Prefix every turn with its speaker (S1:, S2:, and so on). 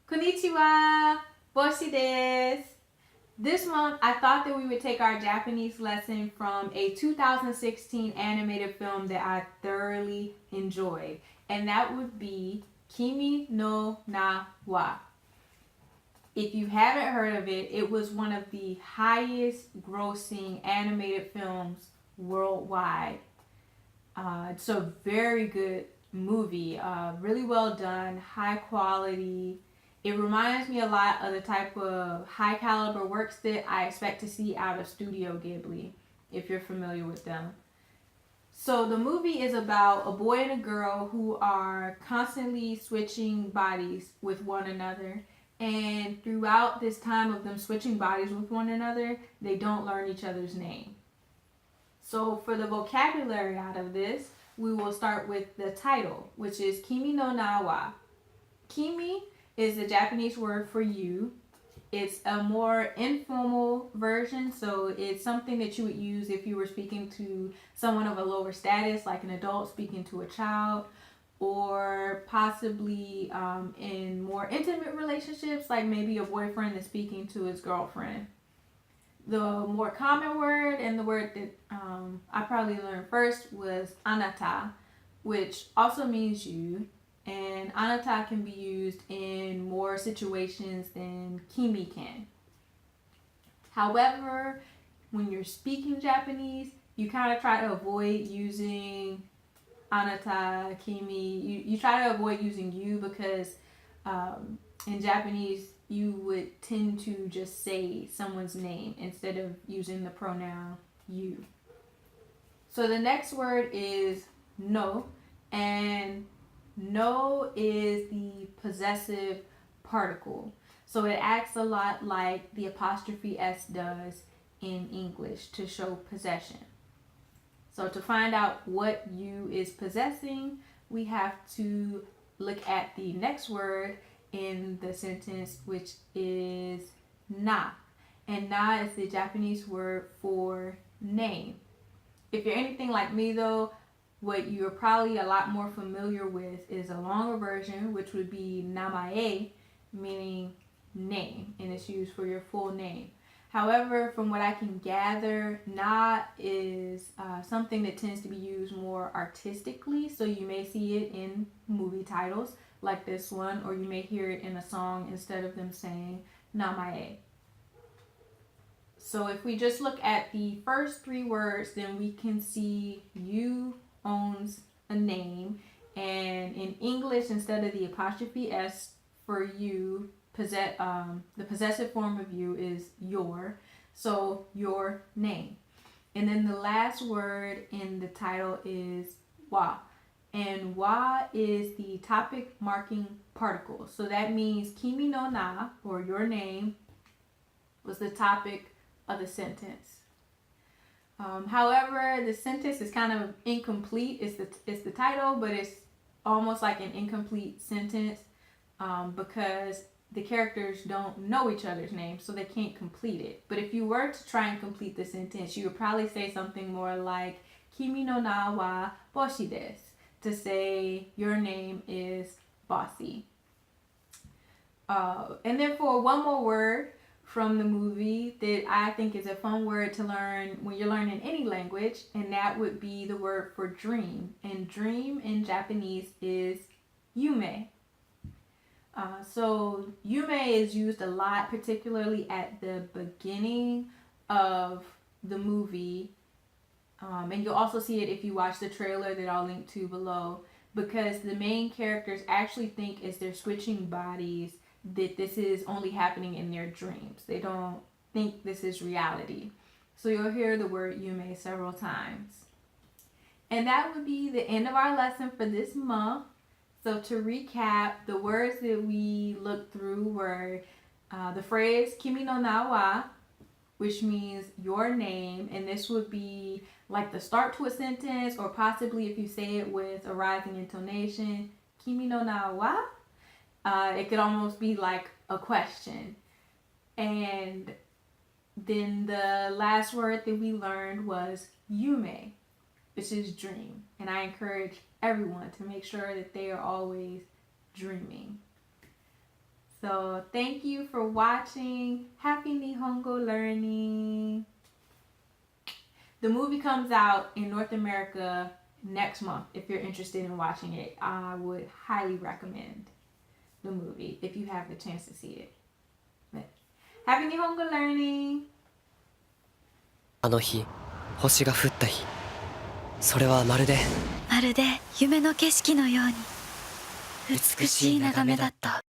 S1: Konnichiwa! Boshi desu! This month, I thought that we would take our Japanese lesson from a 2016 animated film that I thoroughly enjoyed, and that would be Kimi No Na Wa. If you haven't heard of it, it was one of the highest grossing animated films worldwide. It's a very good movie, really well done, high quality. It reminds me a lot of the type of high caliber works that I expect to see out of Studio Ghibli, if you're familiar with them. So the movie is about a boy and a girl who are constantly switching bodies with one another. And throughout this time of them switching bodies with one another, they don't learn each other's name. So for the vocabulary out of this, we will start with the title, which is Kimi No Na Wa. Kimi is the Japanese word for you. It's a more informal version, so it's something that you would use if you were speaking to someone of a lower status, like an adult speaking to a child, or possibly in more intimate relationships, like maybe a boyfriend is speaking to his girlfriend. The more common word and the word that I probably learned first was anata, which also means you. And anata can be used in more situations than kimi can. However, when you're speaking Japanese, you kind of try to avoid using anata, kimi. You try to avoid using you because in Japanese, you would tend to just say someone's name instead of using the pronoun you. So the next word is no, and no is the possessive particle. So it acts a lot like the apostrophe S does in English to show possession. So to find out what you is possessing, we have to look at the next word in the sentence, which is na. And na is the Japanese word for name. If you're anything like me though, what you're probably a lot more familiar with is a longer version, which would be namae, meaning name, and it's used for your full name. However, from what I can gather, na is something that tends to be used more artistically, so you may see it in movie titles like this one, or you may hear it in a song instead of them saying namae. So if we just look at the first three words, then we can see you owns a name, and in English, instead of the apostrophe S for you, the possessive form of you is your, so your name. And then the last word in the title is wa, and wa is the topic marking particle. So that means kimi no na, or your name, was the topic of the sentence. However, the sentence is kind of incomplete. It's the title, but it's almost like an incomplete sentence because the characters don't know each other's names, so they can't complete it. But if you were to try and complete the sentence, you would probably say something more like Kimi no na wa boshi desu, to say your name is Bossy. And then for one more word from the movie that I think is a fun word to learn when you're learning any language, and that would be the word for dream. And dream in Japanese is yume. So yume is used a lot, particularly at the beginning of the movie. And you'll also see it if you watch the trailer that I'll link to below, because the main characters actually think as they're switching bodies that this is only happening in their dreams. They don't think this is reality. So you'll hear the word yume several times. And that would be the end of our lesson for this month. So to recap, the words that we looked through were the phrase Kimi no Na Wa, which means your name, and this would be like the start to a sentence, or possibly if you say it with a rising intonation, Kimi no Na Wa. It could almost be like a question. And then the last word that we learned was yume. It's just dream. And I encourage everyone to make sure that they are always dreaming. So thank you for watching. Happy Nihongo learning. The movie comes out in North America next month. If you're interested in watching it, I would highly recommend the movie if you have the chance to see it. But happy Nihongo learning.
S2: あの日、星が降った日。それはまるで
S3: 夢の景色のように美しい眺めだった。